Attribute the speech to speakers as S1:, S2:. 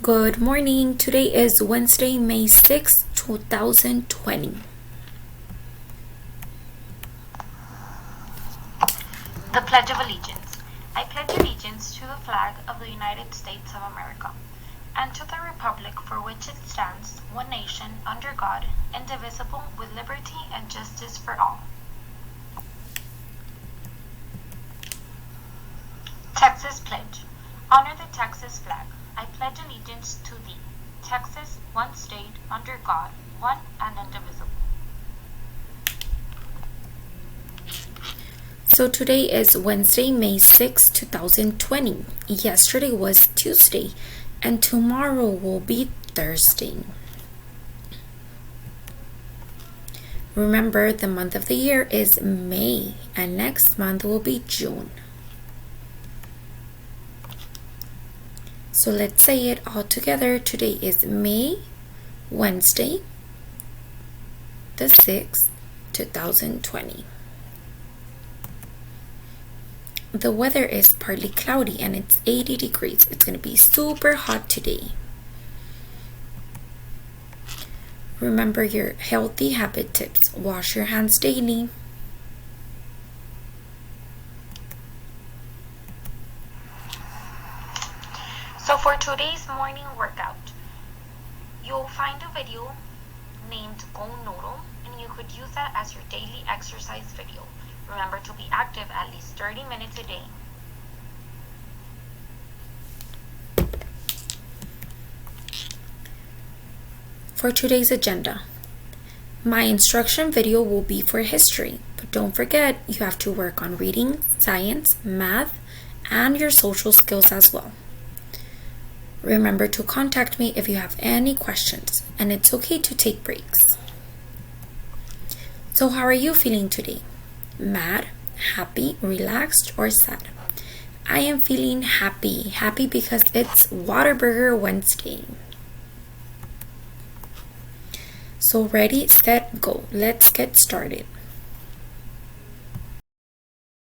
S1: Good morning. Today is Wednesday, May 6, 2020.
S2: The Pledge of Allegiance. I pledge allegiance to the flag of the United States of America and to the republic for which it stands, one nation, under God, indivisible, with liberty and justice for all. Texas Pledge. Honor the Texas flag. I pledge allegiance to thee. Texas, one state, under God, one and indivisible.
S1: So today is Wednesday, May 6, 2020. Yesterday was Tuesday, and tomorrow will be Thursday. Remember, the month of the year is May, and next month will be June. So let's say it all together. Today is May, Wednesday, the 6th, 2020. The weather is partly cloudy and it's 80 degrees. It's going to be super hot today. Remember your healthy habit tips. Wash your hands daily.
S2: So for today's morning workout, you'll find a video named Go Noodle, and you could use that as your daily exercise video. Remember to be active at least 30 minutes a day.
S1: For today's agenda, my instruction video will be for history, but don't forget you have to work on reading, science, math, and your social skills as well. Remember to contact me if you have any questions, and it's okay to take breaks. So how are you feeling today? Mad, happy, relaxed, or sad? I am feeling happy because it's Whataburger Wednesday. So ready, set, go. Let's get started.